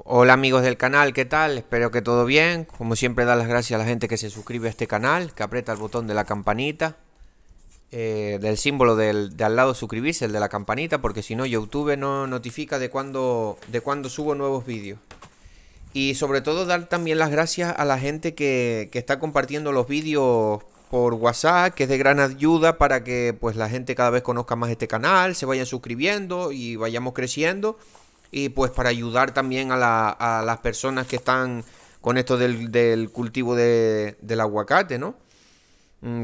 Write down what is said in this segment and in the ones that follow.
Hola amigos del canal, ¿qué tal? Espero que todo bien. Como siempre, dar las gracias a la gente que se suscribe a este canal, que aprieta el botón de la campanita, del símbolo de al lado suscribirse, el de la campanita, porque si no YouTube no notifica de cuando subo nuevos vídeos. Y sobre todo dar también las gracias a la gente que está compartiendo los vídeos por WhatsApp, que es de gran ayuda para que pues la gente cada vez conozca más este canal, se vayan suscribiendo y vayamos creciendo. Y pues para ayudar también a las personas que están con esto del cultivo del aguacate, ¿no?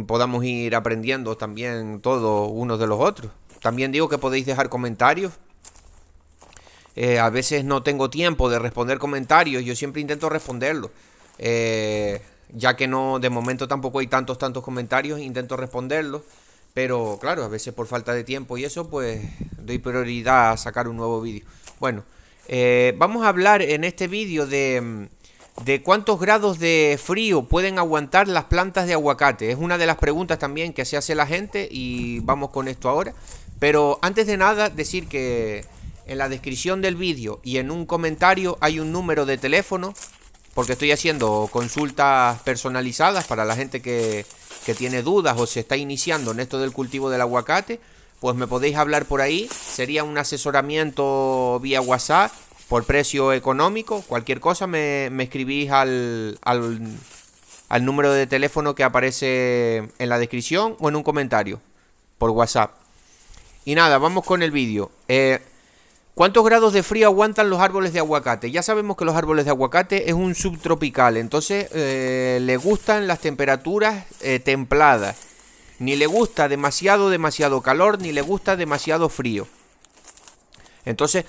Podamos ir aprendiendo también todos unos de los otros. También digo que podéis dejar comentarios. A veces no tengo tiempo de responder comentarios, yo siempre intento responderlos. Ya que no, de momento tampoco hay tantos comentarios, intento responderlos. Pero claro, a veces por falta de tiempo y eso, pues doy prioridad a sacar un nuevo vídeo. Bueno, vamos a hablar en este vídeo de cuántos grados de frío pueden aguantar las plantas de aguacate. Es una de las preguntas también que se hace la gente y vamos con esto ahora. Pero antes de nada, decir que en la descripción del vídeo y en un comentario hay un número de teléfono, porque estoy haciendo consultas personalizadas para la gente que tiene dudas o se está iniciando en esto del cultivo del aguacate. Pues me podéis hablar por ahí, sería un asesoramiento vía WhatsApp por precio económico. Cualquier cosa me escribís al número de teléfono que aparece en la descripción o en un comentario por WhatsApp. Y nada, vamos con el vídeo. ¿Cuántos grados de frío aguantan los árboles de aguacate? Ya sabemos que los árboles de aguacate es un subtropical, entonces le gustan las temperaturas templadas. Ni le gusta demasiado calor, ni le gusta demasiado frío. Entonces,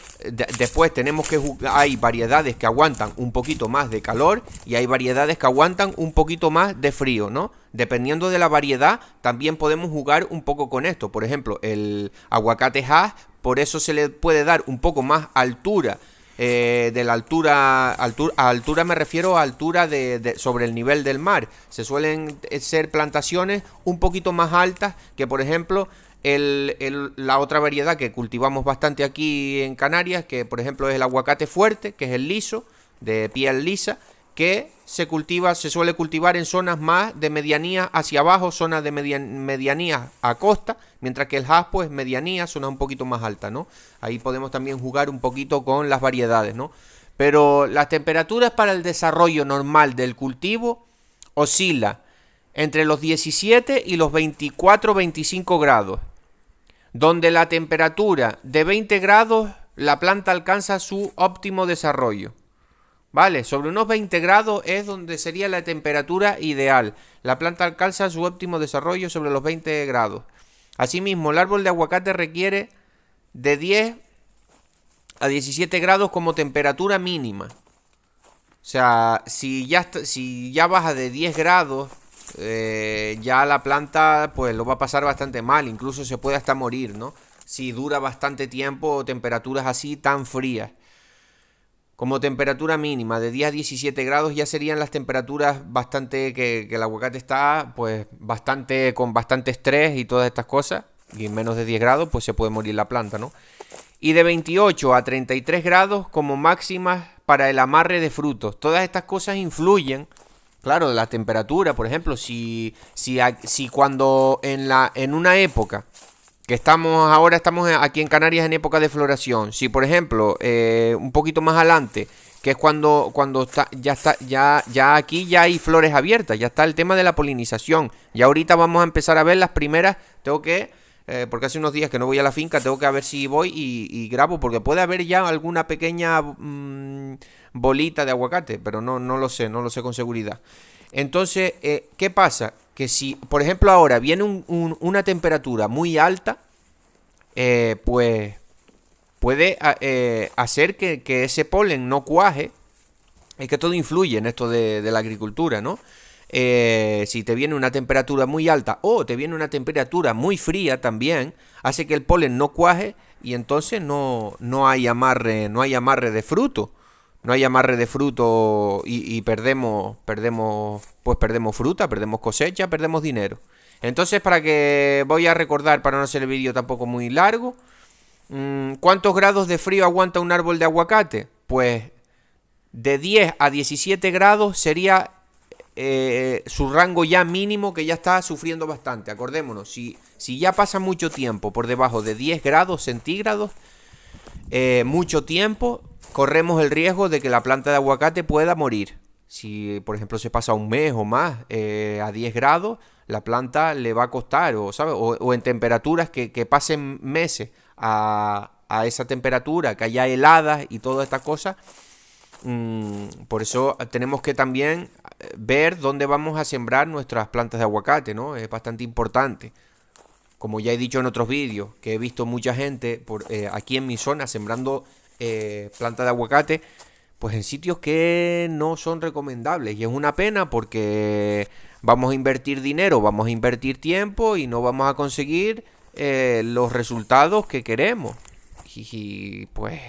después tenemos que jugar. Hay variedades que aguantan un poquito más de calor y hay variedades que aguantan un poquito más de frío, ¿no? Dependiendo de la variedad, también podemos jugar un poco con esto. Por ejemplo, el aguacate Hass, por eso se le puede dar un poco más altura. De la altura me refiero a altura sobre el nivel del mar. Se suelen ser plantaciones un poquito más altas que, por ejemplo, la otra variedad que cultivamos bastante aquí en Canarias, que por ejemplo es el aguacate fuerte, que es el liso, de piel lisa, que se suele cultivar en zonas más de medianía hacia abajo, zonas de medianía a costa, mientras que el Hass, pues medianía, zona un poquito más alta, ¿no? Ahí podemos también jugar un poquito con las variedades, ¿no? Pero las temperaturas para el desarrollo normal del cultivo oscila entre los 17 y los 24-25 grados, donde la temperatura de 20 grados la planta alcanza su óptimo desarrollo. Vale, sobre unos 20 grados es donde sería la temperatura ideal. La planta alcanza su óptimo desarrollo sobre los 20 grados. Asimismo, el árbol de aguacate requiere de 10 a 17 grados como temperatura mínima. O sea, si ya baja de 10 grados, ya la planta pues lo va a pasar bastante mal. Incluso se puede hasta morir, ¿no? Si dura bastante tiempo temperaturas así tan frías. Como temperatura mínima de 10 a 17 grados ya serían las temperaturas bastante que el aguacate está pues bastante con bastante estrés y todas estas cosas. Y en menos de 10 grados pues se puede morir la planta, ¿no? Y de 28 a 33 grados como máximas para el amarre de frutos. Todas estas cosas influyen. Claro, la temperatura, por ejemplo, si cuando en una época que estamos aquí en Canarias en época de floración. Si por ejemplo, un poquito más adelante, que es cuando ya aquí ya hay flores abiertas, ya está el tema de la polinización. Y ahorita vamos a empezar a ver las primeras, porque hace unos días que no voy a la finca, tengo que a ver si voy y grabo, porque puede haber ya alguna pequeña bolita de aguacate, pero no lo sé, no lo sé con seguridad. Entonces, ¿qué pasa? Que si, por ejemplo, ahora viene una temperatura muy alta, pues puede hacer que ese polen no cuaje. Es que todo influye en esto de la agricultura, ¿no? Si te viene una temperatura muy alta o te viene una temperatura muy fría también, hace que el polen no cuaje y entonces no hay amarre, de fruto. No hay amarre de fruto y perdemos fruta, perdemos cosecha, perdemos dinero. Entonces, voy a recordar, para no hacer el vídeo tampoco muy largo, ¿cuántos grados de frío aguanta un árbol de aguacate? Pues de 10 a 17 grados sería su rango ya mínimo, que ya está sufriendo bastante. Acordémonos, si ya pasa mucho tiempo por debajo de 10 grados centígrados, mucho tiempo, corremos el riesgo de que la planta de aguacate pueda morir. Si, por ejemplo, se pasa un mes o más a 10 grados, la planta le va a costar, o en temperaturas que pasen meses a esa temperatura, que haya heladas y todas estas cosas. Por eso tenemos que también ver dónde vamos a sembrar nuestras plantas de aguacate, ¿no? Es bastante importante. Como ya he dicho en otros vídeos, que he visto mucha gente aquí en mi zona sembrando plantas de aguacate, pues en sitios que no son recomendables. Y es una pena porque vamos a invertir dinero, vamos a invertir tiempo y no vamos a conseguir los resultados que queremos. Y pues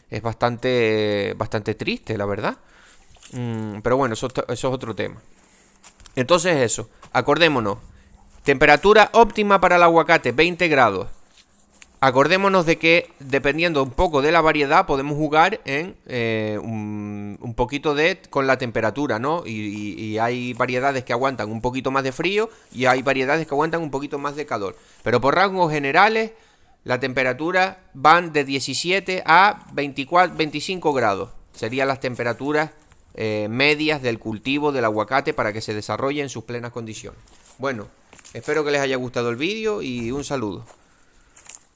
es bastante triste, la verdad. Pero bueno, eso es otro tema. Entonces eso, acordémonos. Temperatura óptima para el aguacate, 20 grados. Acordémonos de que, dependiendo un poco de la variedad, podemos jugar en un poquito con la temperatura, ¿no? Y hay variedades que aguantan un poquito más de frío y hay variedades que aguantan un poquito más de calor. Pero por rangos generales, la temperatura van de 17 a 24, 25 grados. Serían las temperaturas medias del cultivo del aguacate para que se desarrolle en sus plenas condiciones. Bueno, espero que les haya gustado el vídeo y un saludo.